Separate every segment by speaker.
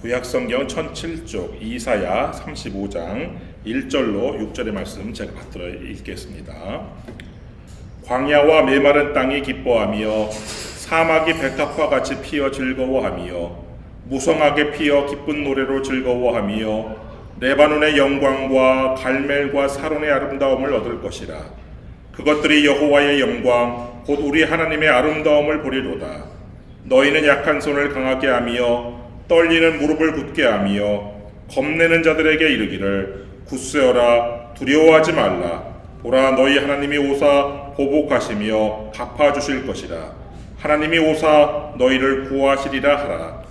Speaker 1: 구약성경 1007쪽 이사야 35장 1절로 6절의 말씀 제가 받들어 읽겠습니다. 광야와 메마른 땅이 기뻐하며 사막이 백합과 같이 피어 즐거워하며 무성하게 피어 기쁜 노래로 즐거워하며 레바논의 영광과 갈멜과 사론의 아름다움을 얻을 것이라. 그것들이 여호와의 영광 곧 우리 하나님의 아름다움을 보리로다. 너희는 약한 손을 강하게 하며 떨리는 무릎을 굳게 하며 겁내는 자들에게 이르기를 굳세어라, 두려워하지 말라. 보라, 너희 하나님이 오사 보복하시며 갚아주실 것이라. 하나님이 오사 너희를 구하시리라 하라.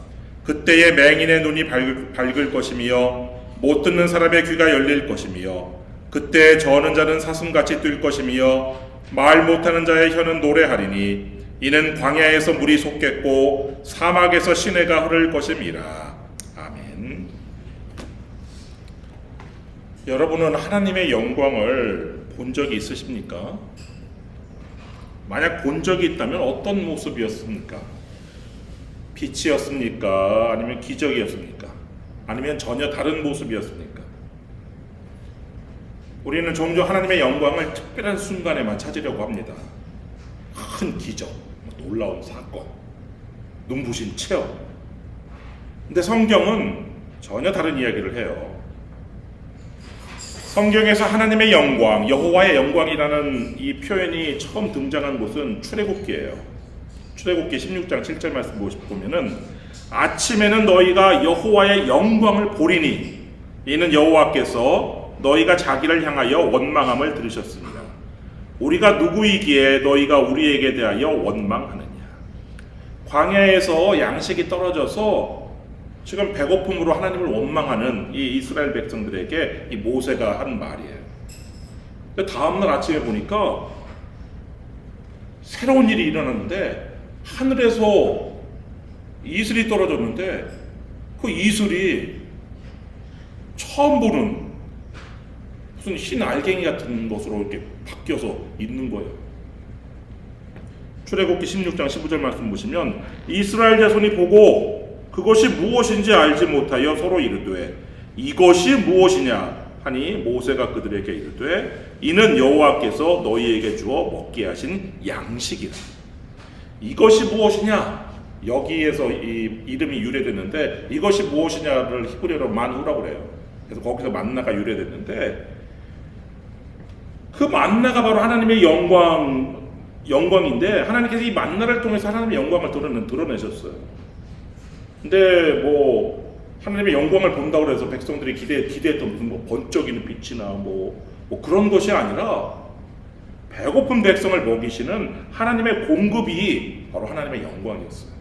Speaker 1: 그때에 맹인의 눈이 밝을 것이며 못 듣는 사람의 귀가 열릴 것이며 그때 저는 자는 사슴같이 뛸 것이며 말 못하는 자의 혀는 노래하리니 이는 광야에서 물이 솟겠고 사막에서 시내가 흐를 것임이라. 아멘. 여러분은 하나님의 영광을 본 적이 있으십니까? 만약 본 적이 있다면 어떤 모습이었습니까? 빛이었습니까? 아니면 기적이었습니까? 아니면 전혀 다른 모습이었습니까? 우리는 종종 하나님의 영광을 특별한 순간에만 찾으려고 합니다. 큰 기적, 놀라운 사건, 눈부신 체험. 근데 성경은 전혀 다른 이야기를 해요. 성경에서 하나님의 영광, 여호와의 영광이라는 이 표현이 처음 등장한 곳은 출애굽기예요. 출애굽기 16장 7절 말씀 보면은 아침에는 너희가 여호와의 영광을 보리니 이는 여호와께서 너희가 자기를 향하여 원망함을 들으셨습니다. 우리가 누구이기에 너희가 우리에게 대하여 원망하느냐. 광야에서 양식이 떨어져서 지금 배고픔으로 하나님을 원망하는 이 이스라엘 백성들에게 이 모세가 한 말이에요. 근데 다음날 아침에 보니까 새로운 일이 일어났는데 하늘에서 이슬이 떨어졌는데 그 이슬이 처음 보는 무슨 흰 알갱이 같은 것으로 이렇게 바뀌어서 있는 거예요. 출애굽기 16장 15절 말씀 보시면 이스라엘 자손이 보고 그것이 무엇인지 알지 못하여 서로 이르되 이것이 무엇이냐 하니 모세가 그들에게 이르되 이는 여호와께서 너희에게 주어 먹게 하신 양식이라. 이것이 무엇이냐? 여기에서 이 이름이 유래됐는데 이것이 무엇이냐를 히브리어로 만후라고 그래요. 그래서 거기서 만나가 유래됐는데 그 만나가 바로 하나님의 영광인데 하나님께서 이 만나를 통해서 하나님의 영광을 드러내셨어요. 근데 뭐 하나님의 영광을 본다고 해서 백성들이 기대했던 무슨 뭐 번쩍이는 빛이나 뭐 그런 것이 아니라 배고픈 백성을 먹이시는 하나님의 공급이 바로 하나님의 영광이었어요.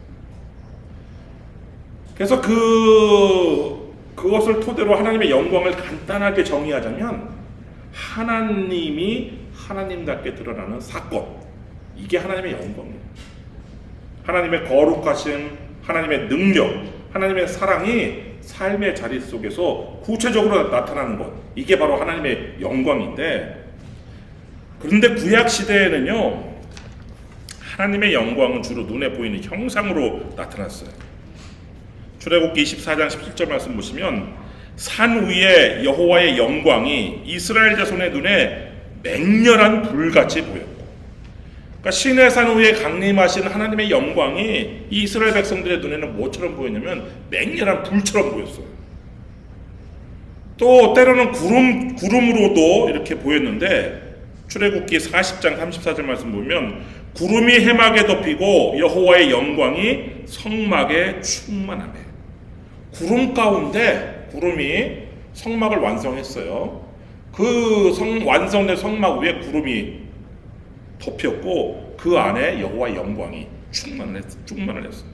Speaker 1: 그래서 그것을 토대로 하나님의 영광을 간단하게 정의하자면 하나님이 하나님답게 드러나는 사건, 이게 하나님의 영광이에요. 하나님의 거룩하심, 하나님의 능력, 하나님의 사랑이 삶의 자리 속에서 구체적으로 나타나는 것, 이게 바로 하나님의 영광인데, 그런데 구약 시대에는요 하나님의 영광은 주로 눈에 보이는 형상으로 나타났어요. 출애굽기 24장 17절 말씀 보시면 산 위에 여호와의 영광이 이스라엘 자손의 눈에 맹렬한 불같이 보였고, 그러니까 시내산 위에 강림하신 하나님의 영광이 이 이스라엘 백성들의 눈에는 뭐처럼 보였냐면 맹렬한 불처럼 보였어요. 또 때로는 구름으로도 이렇게 보였는데 출애굽기 40장 34절 말씀 보면 구름이 해막에 덮이고 여호와의 영광이 성막에 충만하며, 구름 가운데 구름이 성막을 완성했어요. 그 완성된 성막 위에 구름이 덮였고 그 안에 여호와의 영광이 충만을 했어요.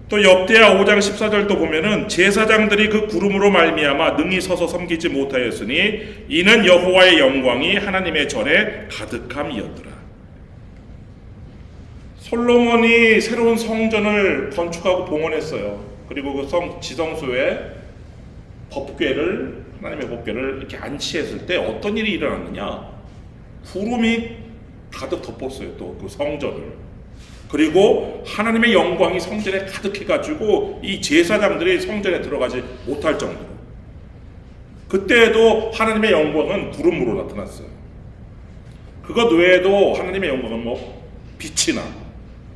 Speaker 1: 또 역대하 5장 14절도 보면은 제사장들이 그 구름으로 말미암아 능히 서서 섬기지 못하였으니 이는 여호와의 영광이 하나님의 전에 가득함이었더라. 솔로몬이 새로운 성전을 건축하고 봉헌했어요. 그리고 그 지성소에 하나님의 법궤를 이렇게 안치했을 때 어떤 일이 일어났느냐? 구름이 가득 덮었어요. 또 그 성전을. 그리고 하나님의 영광이 성전에 가득해가지고 이 제사장들이 성전에 들어가지 못할 정도로, 그때에도 하나님의 영광은 구름으로 나타났어요. 그것 외에도 하나님의 영광은 빛이나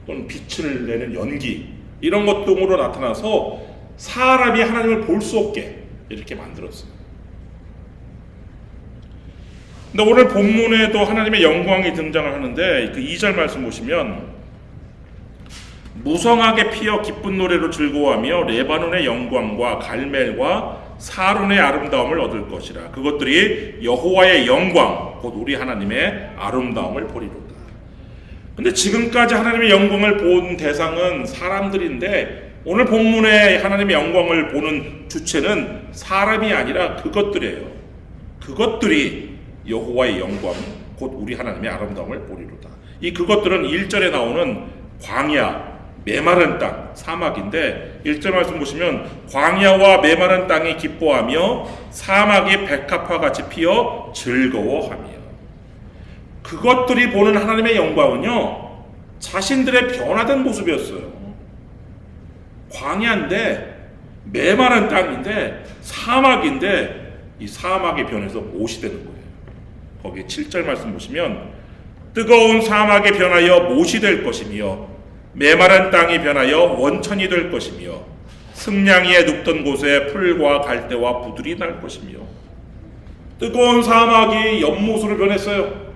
Speaker 1: 또는 빛을 내는 연기, 이런 것 등으로 나타나서 사람이 하나님을 볼 수 없게 이렇게 만들었어요. 근데 오늘 본문에도 하나님의 영광이 등장을 하는데, 그 2절 말씀 보시면 무성하게 피어 기쁜 노래로 즐거워하며 레바논의 영광과 갈멜과 사론의 아름다움을 얻을 것이라. 그것들이 여호와의 영광 곧 우리 하나님의 아름다움을 보리로다. 근데 지금까지 하나님의 영광을 본 대상은 사람들인데, 오늘 본문에 하나님의 영광을 보는 주체는 사람이 아니라 그것들이에요. 그것들이 여호와의 영광 곧 우리 하나님의 아름다움을 보리로다. 이 그것들은 1절에 나오는 광야, 메마른 땅, 사막인데 1절 말씀 보시면 광야와 메마른 땅이 기뻐하며 사막이 백합화 같이 피어 즐거워하며, 그것들이 보는 하나님의 영광은요, 자신들의 변화된 모습이었어요. 광야인데, 메마른 땅인데, 사막인데, 이 사막의 변해서 못이 되는 거예요. 거기 7절 말씀 보시면 뜨거운 사막에 변하여 못이 될 것이며 메마른 땅이 변하여 원천이 될 것이며 승냥이에 눕던 곳에 풀과 갈대와 부들이 날 것이며. 뜨거운 사막이 연못으로 변했어요.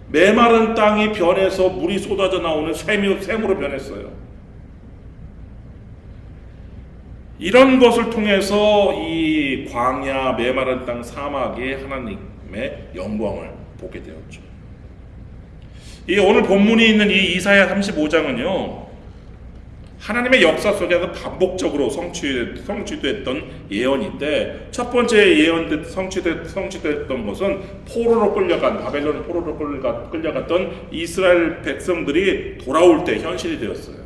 Speaker 1: 메마른 땅이 변해서 물이 쏟아져 나오는 샘으로 변했어요. 이런 것을 통해서 이 광야, 메마른 땅, 사막이 하나님의 영광을 보게 되었죠. 이 오늘 본문이 있는 이 이사야 35장은요, 하나님의 역사 속에서 반복적으로 성취됐던 예언인데, 첫 번째 예언 성취됐던 것은 포로로 끌려간, 바벨론 포로로 끌려갔던 이스라엘 백성들이 돌아올 때 현실이 되었어요.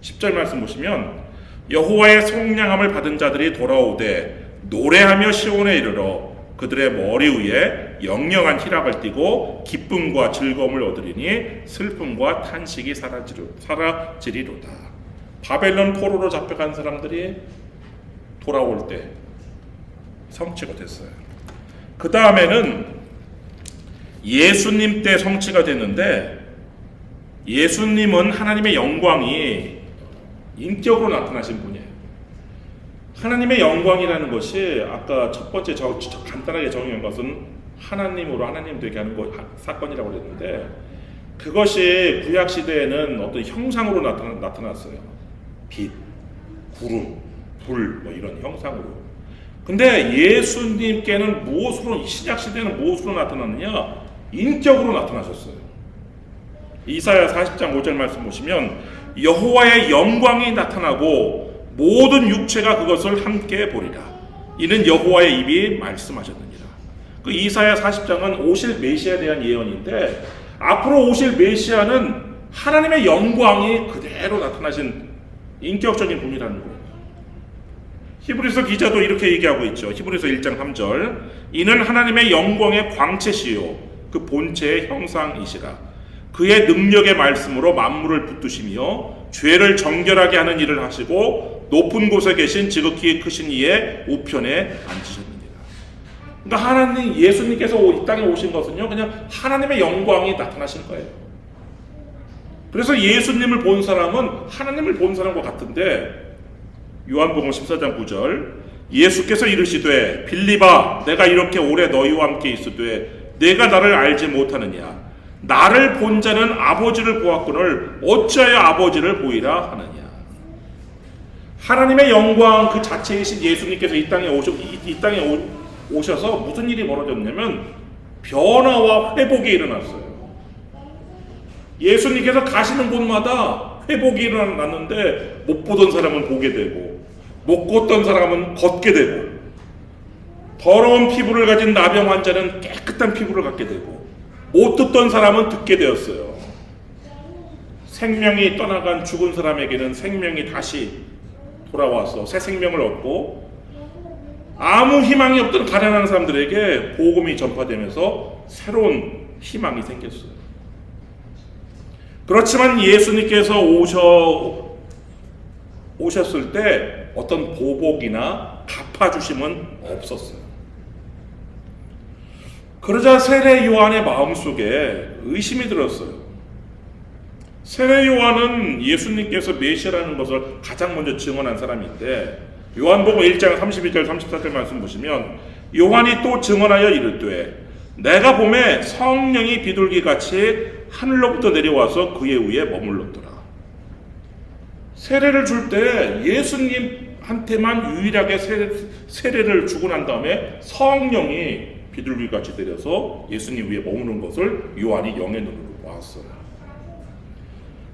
Speaker 1: 10절 말씀 보시면 여호와의 속량함을 받은 자들이 돌아오되 노래하며 시온에 이르러 그들의 머리 위에 영영한 희락을 띠고 기쁨과 즐거움을 얻으리니 슬픔과 탄식이 사라지리로다. 바벨론 포로로 잡혀간 사람들이 돌아올 때 성취가 됐어요. 그 다음에는 예수님 때 성취가 됐는데, 예수님은 하나님의 영광이 인격으로 나타나신 분이에요. 하나님의 영광이라는 것이 아까 첫 번째 간단하게 정의한 것은 하나님으로 하나님 되게 하는 사건이라고 그랬는데, 그것이 구약 시대에는 어떤 형상으로 나타났어요. 빛, 구름, 불, 이런 형상으로. 근데 예수님께는 무엇으로, 신약 시대에는 무엇으로 나타났느냐? 인격으로 나타나셨어요. 이사야 40장 5절 말씀 보시면 여호와의 영광이 나타나고 모든 육체가 그것을 함께 보리라. 이는 여호와의 입이 말씀하셨느니라. 그 이사야 40장은 오실 메시아에 대한 예언인데, 앞으로 오실 메시아는 하나님의 영광이 그대로 나타나신 인격적인 분이라는 거예요. 히브리서 기자도 이렇게 얘기하고 있죠. 히브리서 1장 3절 이는 하나님의 영광의 광채시요 그 본체의 형상이시라. 그의 능력의 말씀으로 만물을 붙드시며 죄를 정결하게 하는 일을 하시고 높은 곳에 계신 지극히 크신 이의 우편에 앉으셨느니라. 그러니까 하나님, 예수님께서 이 땅에 오신 것은요, 그냥 하나님의 영광이 나타나신 거예요. 그래서 예수님을 본 사람은 하나님을 본 사람과 같은데, 요한복음 14장 9절 예수께서 이르시되 빌립아 내가 이렇게 오래 너희와 함께 있으되 내가 나를 알지 못하느냐? 나를 본 자는 아버지를 보았거늘 어찌하여 아버지를 보이라 하느냐. 하나님의 영광 그 자체이신 예수님께서 이 땅에 오셔서 무슨 일이 벌어졌냐면 변화와 회복이 일어났어요. 예수님께서 가시는 곳마다 회복이 일어났는데 못 보던 사람은 보게 되고 못 걷던 사람은 걷게 되고 더러운 피부를 가진 나병 환자는 깨끗한 피부를 갖게 되고 못 듣던 사람은 듣게 되었어요. 생명이 떠나간 죽은 사람에게는 생명이 다시 돌아와서 새 생명을 얻고 아무 희망이 없던 가난한 사람들에게 복음이 전파되면서 새로운 희망이 생겼어요. 그렇지만 예수님께서 오셨을 때 어떤 보복이나 갚아주심은 없었어요. 그러자 세례 요한의 마음속에 의심이 들었어요. 세례 요한은 예수님께서 메시아라는 것을 가장 먼저 증언한 사람인데, 요한복음 1장 32절 34절 말씀 보시면 요한이 또 증언하여 이르되 내가 보매 성령이 비둘기같이 하늘로부터 내려와서 그의 위에 머물렀더라. 세례를 줄 때 예수님한테만 유일하게 세례를 주고 난 다음에 성령이 비둘기같이 내려서 예수님 위에 머무는 것을 요한이 영의 눈으로 보았어요.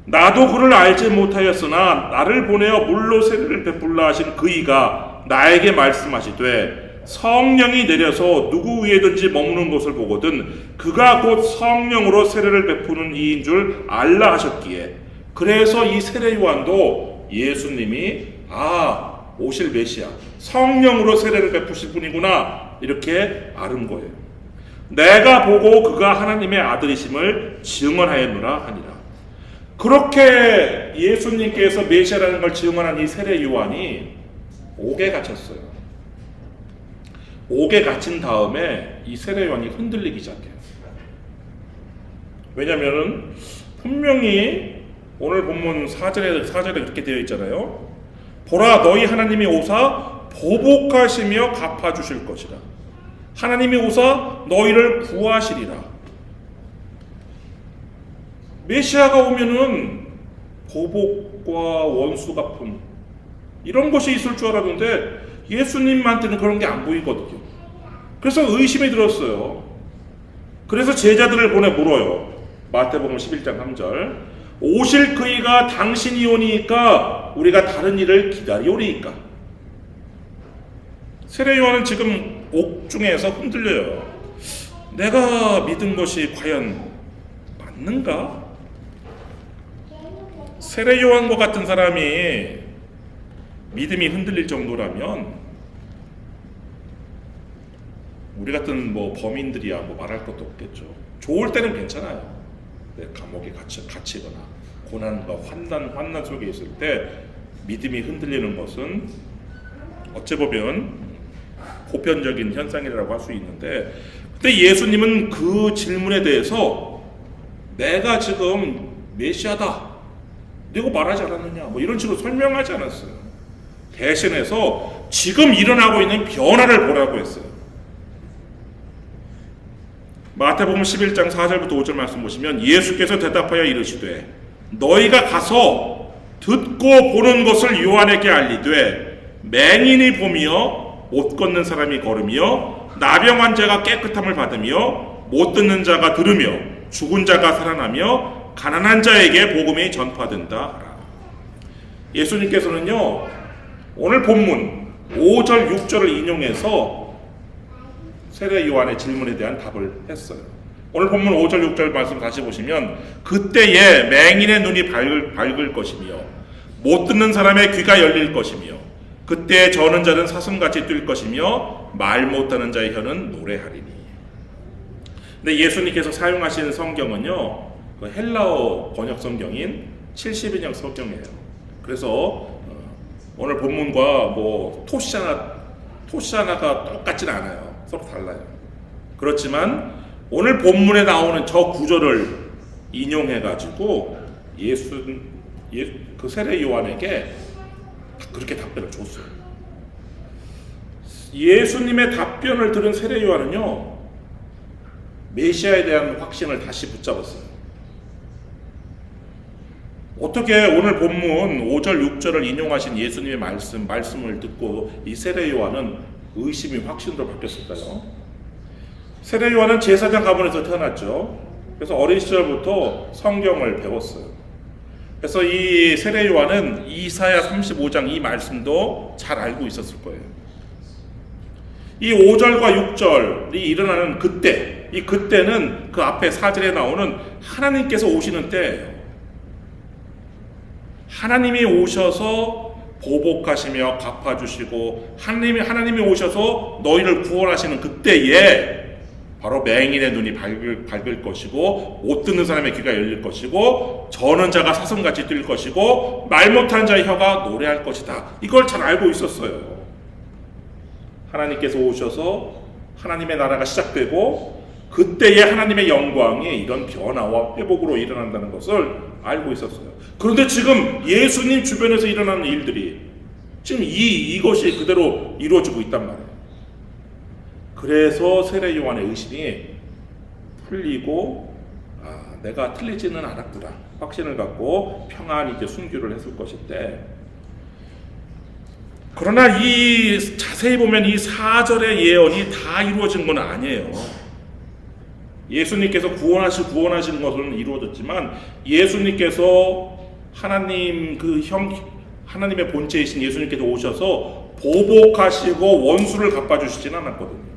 Speaker 1: 나도 그를 알지 못하였으나 나를 보내어 물로 세례를 베풀라 하신 그이가 나에게 말씀하시되 성령이 내려서 누구 위에든지 머무는 것을 보거든 그가 곧 성령으로 세례를 베푸는 이인 줄 알라 하셨기에, 그래서 이 세례 요한도 예수님이 오실 메시아 성령으로 세례를 베푸실 분이구나 이렇게 아는 거예요. 내가 보고 그가 하나님의 아들이심을 증언하였노라 하니라. 그렇게 예수님께서 메시아라는 걸 증언한 이 세례 요한이 옥에 갇혔어요. 옥에 갇힌 다음에 이 세례 요한이 흔들리기 시작해요. 왜냐면은 분명히 오늘 본문 4절에 그렇게 되어 있잖아요. 보라, 너희 하나님이 오사 보복하시며 갚아주실 것이라. 하나님이 오사 너희를 구하시리라. 메시아가 오면은 보복과 원수 갚음 이런 것이 있을 줄 알았는데 예수님한테는 그런 게 안 보이거든요. 그래서 의심이 들었어요. 그래서 제자들을 보내 물어요. 마태복음 11장 3절. 오실 그이가 당신이 오니까 우리가 다른 일을 기다리오리이까. 세례 요한은 지금 옥중에서 흔들려요. 내가 믿은 것이 과연 맞는가? 세례 요한과 같은 사람이 믿음이 흔들릴 정도라면 우리 같은 범인들이야 말할 것도 없겠죠. 좋을 때는 괜찮아요. 감옥에 갇히거나 고난과 환난 속에 있을 때 믿음이 흔들리는 것은 어찌 보면 보편적인 현상이라고 할 수 있는데, 근데 예수님은 그 질문에 대해서 내가 지금 메시아다 내가 말하지 않았느냐 이런 식으로 설명하지 않았어요. 대신해서 지금 일어나고 있는 변화를 보라고 했어요. 마태복음 11장 4절부터 5절 말씀 보시면 예수께서 대답하여 이르시되 너희가 가서 듣고 보는 것을 요한에게 알리되 맹인이 보며 못 걷는 사람이 걸으며 나병 환자가 깨끗함을 받으며 못 듣는 자가 들으며 죽은 자가 살아나며 가난한 자에게 복음이 전파된다. 예수님께서는요 오늘 본문 5절 6절을 인용해서 세례 요한의 질문에 대한 답을 했어요. 오늘 본문 5절 6절 말씀 다시 보시면 그때에 맹인의 눈이 밝을 것이며 못 듣는 사람의 귀가 열릴 것이며 그때 저는 자는 사슴같이 뛸 것이며 말 못하는 자의 혀는 노래하리니. 근데 예수님께서 사용하신 성경은요 헬라어 번역 성경인 70인역 성경이에요. 그래서 오늘 본문과 토시아나가 똑같지는 않아요. 서로 달라요. 그렇지만 오늘 본문에 나오는 저 구절을 인용해가지고 그 세례 요한에게 그렇게 답변을 줬어요. 예수님의 답변을 들은 세례 요한은요 메시아에 대한 확신을 다시 붙잡았어요. 어떻게 오늘 본문 5절 6절을 인용하신 예수님의 말씀을 듣고 이 세례 요한은 의심이 확신으로 바뀌었을까요? 세례 요한은 제사장 가문에서 태어났죠. 그래서 어린 시절부터 성경을 배웠어요. 그래서 이 세례 요한은 이사야 35장 이 말씀도 잘 알고 있었을 거예요. 이 5절과 6절이 일어나는 그때, 이 그때는 그 앞에 4절에 나오는 하나님께서 오시는 때예요. 하나님이 오셔서 보복하시며 갚아주시고 하나님이 오셔서 너희를 구원하시는 그때에 바로 맹인의 눈이 밝을 것이고 못 듣는 사람의 귀가 열릴 것이고 저는 자가 사슴같이 뛸 것이고 말 못한 자의 혀가 노래할 것이다. 이걸 잘 알고 있었어요. 하나님께서 오셔서 하나님의 나라가 시작되고 그때의 하나님의 영광이 이런 변화와 회복으로 일어난다는 것을 알고 있었어요. 그런데 지금 예수님 주변에서 일어나는 일들이 지금 이것이 그대로 이루어지고 있단 말이에요. 그래서 세례 요한의 의심이 풀리고 내가 틀리지는 않았구나 확신을 갖고 평안히 이제 순교를 했을 것인데, 그러나 자세히 보면 이 4절의 예언이 다 이루어진 건 아니에요. 예수님께서 구원하시는 것은 이루어졌지만 예수님께서 하나님의 본체이신 예수님께서 오셔서 보복하시고 원수를 갚아주시진 않았거든요.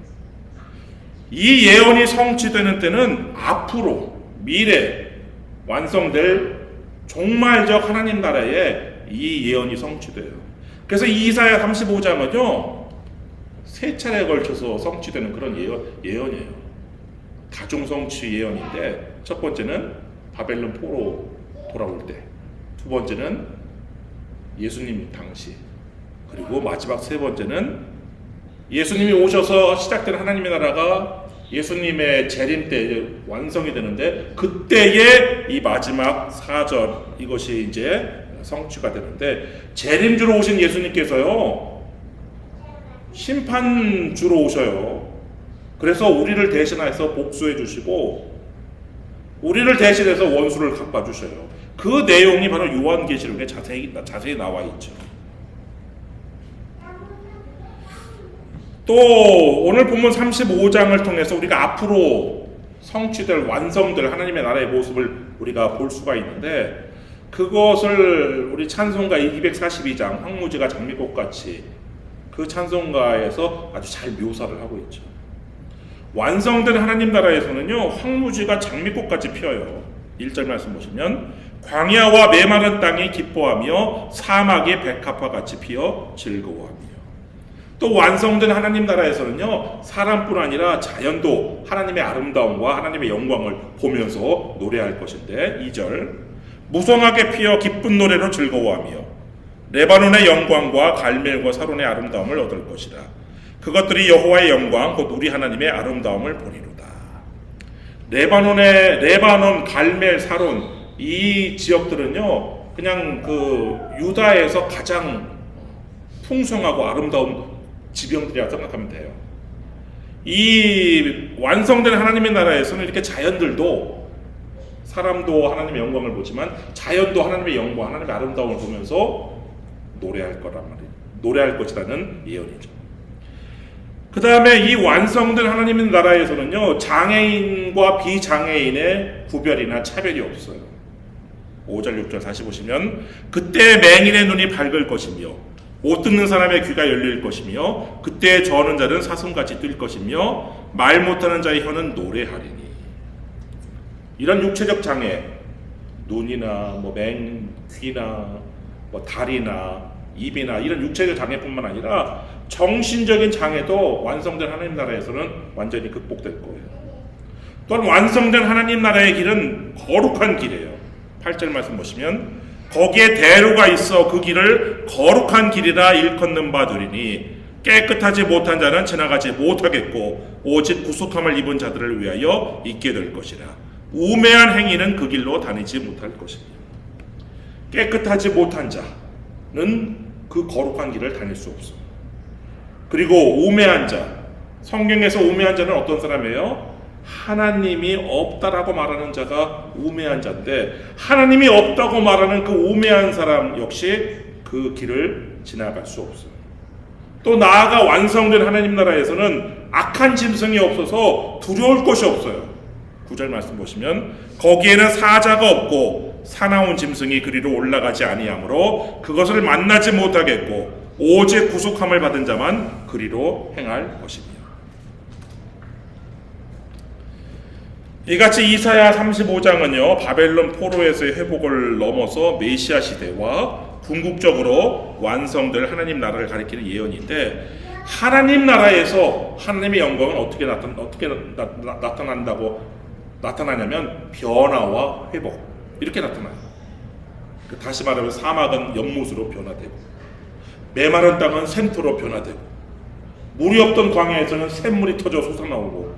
Speaker 1: 이 예언이 성취되는 때는 앞으로 미래 완성될 종말적 하나님 나라에 이 예언이 성취돼요. 그래서 이사야 35장은요 3차례에 걸쳐서 성취되는 그런 예언이에요. 다중성취 예언인데, 첫 번째는 바벨론 포로 돌아올 때, 두 번째는 예수님 당시, 그리고 마지막 세 번째는 예수님이 오셔서 시작된 하나님의 나라가 예수님의 재림 때 완성이 되는데, 그때의 이 마지막 4절 이것이 이제 성취가 되는데, 재림주로 오신 예수님께서요 심판주로 오셔요. 그래서 우리를 대신해서 복수해 주시고 우리를 대신해서 원수를 갚아 주셔요. 그 내용이 바로 요한계시록에 자세히 나와 있죠. 또 오늘 본문 35장을 통해서 우리가 앞으로 성취될 완성될 하나님의 나라의 모습을 우리가 볼 수가 있는데, 그것을 우리 찬송가 242장 황무지가 장미꽃같이 그 찬송가에서 아주 잘 묘사를 하고 있죠. 완성된 하나님 나라에서는요 황무지가 장미꽃같이 피어요. 1절 말씀 보시면 광야와 메마른 땅이 기뻐하며 사막이 백합화같이 피어 즐거워하며. 또 완성된 하나님 나라에서는요 사람뿐 아니라 자연도 하나님의 아름다움과 하나님의 영광을 보면서 노래할 것인데, 2절 무성하게 피어 기쁜 노래로 즐거워하며 레바논의 영광과 갈멜과 사론의 아름다움을 얻을 것이라. 그것들이 여호와의 영광 곧 우리 하나님의 아름다움을 보리로다. 레바논, 갈멜, 사론 이 지역들은요 그냥 그 유다에서 가장 풍성하고 아름다운 지경들이라고 생각하면 돼요. 이 완성된 하나님의 나라에서는 이렇게 자연들도, 사람도 하나님의 영광을 보지만 자연도 하나님의 영광, 하나님의 아름다움을 보면서 노래할 거란 말이에요. 노래할 것이라는 예언이죠. 그 다음에 이 완성된 하나님의 나라에서는요 장애인과 비장애인의 구별이나 차별이 없어요. 5절 6절 다시 보시면 그때 맹인의 눈이 밝을 것이며 못 듣는 사람의 귀가 열릴 것이며 그때 저는 자는 사슴같이 뛸 것이며 말 못하는 자의 혀는 노래하리니. 이런 육체적 장애, 눈이나 귀나 다리나 입이나 이런 육체적 장애뿐만 아니라 정신적인 장애도 완성된 하나님 나라에서는 완전히 극복될 거예요. 또한 완성된 하나님 나라의 길은 거룩한 길이에요. 8절 말씀 보시면 거기에 대로가 있어 그 길을 거룩한 길이라 일컫는 바 되리니 깨끗하지 못한 자는 지나가지 못하겠고 오직 구속함을 입은 자들을 위하여 있게 될 것이라. 우매한 행위는 그 길로 다니지 못할 것이니. 깨끗하지 못한 자는 그 거룩한 길을 다닐 수 없어요. 그리고 우매한 자, 성경에서 우매한 자는 어떤 사람이에요? 하나님이 없다라고 말하는 자가 우매한 자인데, 하나님이 없다고 말하는 그 우매한 사람 역시 그 길을 지나갈 수 없어요. 또 나아가 완성된 하나님 나라에서는 악한 짐승이 없어서 두려울 것이 없어요. 9절 말씀 보시면 거기에는 사자가 없고 사나운 짐승이 그리로 올라가지 아니하므로 그것을 만나지 못하겠고 오직 구속함을 받은 자만 그리로 행할 것이며. 이같이 이사야 35장은요 바벨론 포로에서의 회복을 넘어서 메시아 시대와 궁극적으로 완성될 하나님 나라를 가리키는 예언인데, 하나님 나라에서 하나님의 영광은 어떻게 나타나냐면 변화와 회복, 이렇게 나타나요. 다시 말하면 사막은 연못으로 변화되고, 메마른 땅은 샘터로 변화되고, 물이 없던 광야에서는 샘물이 터져 솟아나오고,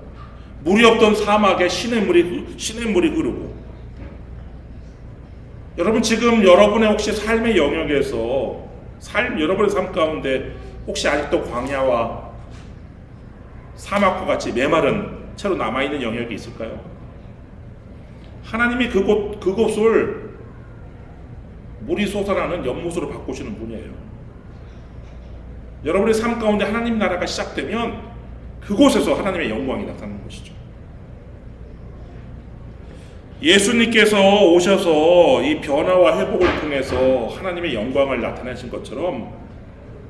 Speaker 1: 물이 없던 사막에 시냇물이 흐르고. 여러분, 지금 여러분의 혹시 삶의 영역에서 여러분의 삶 가운데 혹시 아직도 광야와 사막과 같이 메마른 채로 남아있는 영역이 있을까요? 하나님이 그곳을 물이 솟아나는 연못으로 바꾸시는 분이에요. 여러분의 삶 가운데 하나님 나라가 시작되면 그곳에서 하나님의 영광이 나타나는 것이죠. 예수님께서 오셔서 이 변화와 회복을 통해서 하나님의 영광을 나타내신 것처럼,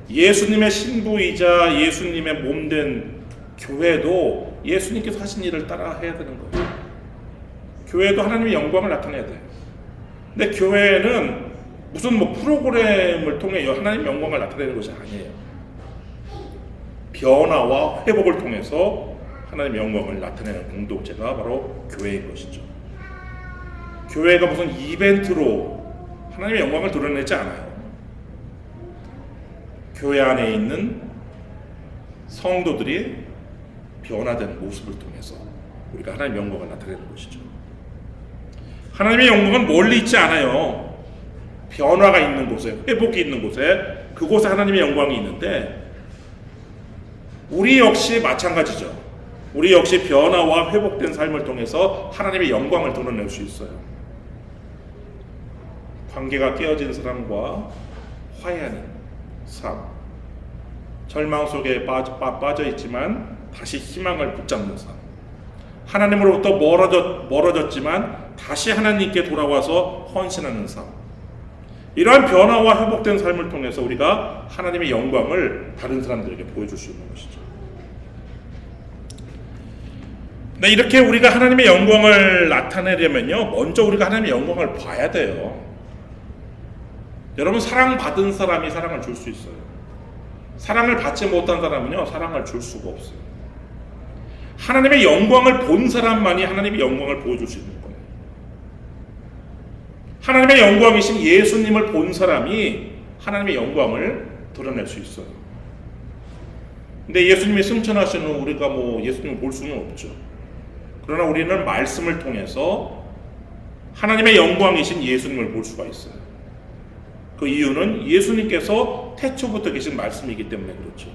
Speaker 1: 예수님의 신부이자 예수님의 몸된 교회도 예수님께서 하신 일을 따라 해야 되는 거예요. 교회도 하나님의 영광을 나타내야 돼요. 근데 교회는 무슨 프로그램을 통해 하나님의 영광을 나타내는 것이 아니에요. 변화와 회복을 통해서 하나님의 영광을 나타내는 공동체가 바로 교회인 것이죠. 교회가 무슨 이벤트로 하나님의 영광을 드러내지 않아요. 교회 안에 있는 성도들이 변화된 모습을 통해서 우리가 하나님의 영광을 나타내는 것이죠. 하나님의 영광은 멀리 있지 않아요. 변화가 있는 곳에, 회복이 있는 곳에, 그곳에 하나님의 영광이 있는데, 우리 역시 마찬가지죠. 우리 역시 변화와 회복된 삶을 통해서 하나님의 영광을 드러낼 수 있어요. 관계가 깨어진 사람과 화해하는 삶, 절망 속에 빠져 있지만 다시 희망을 붙잡는 삶, 하나님으로부터 멀어졌지만 다시 하나님께 돌아와서 헌신하는 삶, 이러한 변화와 회복된 삶을 통해서 우리가 하나님의 영광을 다른 사람들에게 보여줄 수 있는 것이죠. 네, 이렇게 우리가 하나님의 영광을 나타내려면요, 먼저 우리가 하나님의 영광을 봐야 돼요. 여러분, 사랑받은 사람이 사랑을 줄 수 있어요. 사랑을 받지 못한 사람은요, 사랑을 줄 수가 없어요. 하나님의 영광을 본 사람만이 하나님의 영광을 보여줄 수 있는 거예요. 하나님의 영광이신 예수님을 본 사람이 하나님의 영광을 드러낼 수 있어요. 근데 예수님이 승천하시는 우리가 예수님을 볼 수는 없죠. 그러나 우리는 말씀을 통해서 하나님의 영광이신 예수님을 볼 수가 있어요. 그 이유는 예수님께서 태초부터 계신 말씀이기 때문에 그렇죠.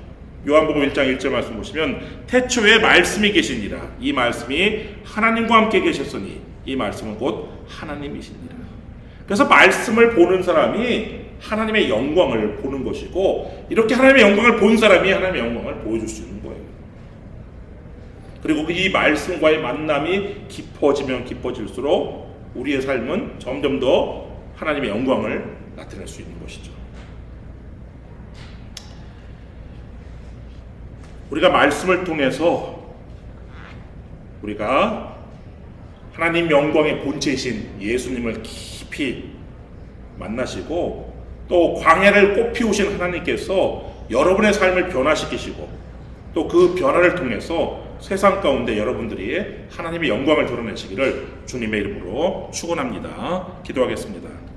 Speaker 1: 요한복음 1장 1절 말씀 보시면, 태초에 말씀이 계시니라. 이 말씀이 하나님과 함께 계셨으니 이 말씀은 곧 하나님이시니라. 그래서 말씀을 보는 사람이 하나님의 영광을 보는 것이고, 이렇게 하나님의 영광을 본 사람이 하나님의 영광을 보여줄 수 있는 거예요. 그리고 이 말씀과의 만남이 깊어지면 깊어질수록 우리의 삶은 점점 더 하나님의 영광을 나타낼 수 있는 것이죠. 우리가 말씀을 통해서 우리가 하나님 영광의 본체이신 예수님을 깊이 만나시고, 또 광야를 꽃 피우신 하나님께서 여러분의 삶을 변화시키시고, 또 그 변화를 통해서 세상 가운데 여러분들이 하나님의 영광을 드러내시기를 주님의 이름으로 축원합니다. 기도하겠습니다.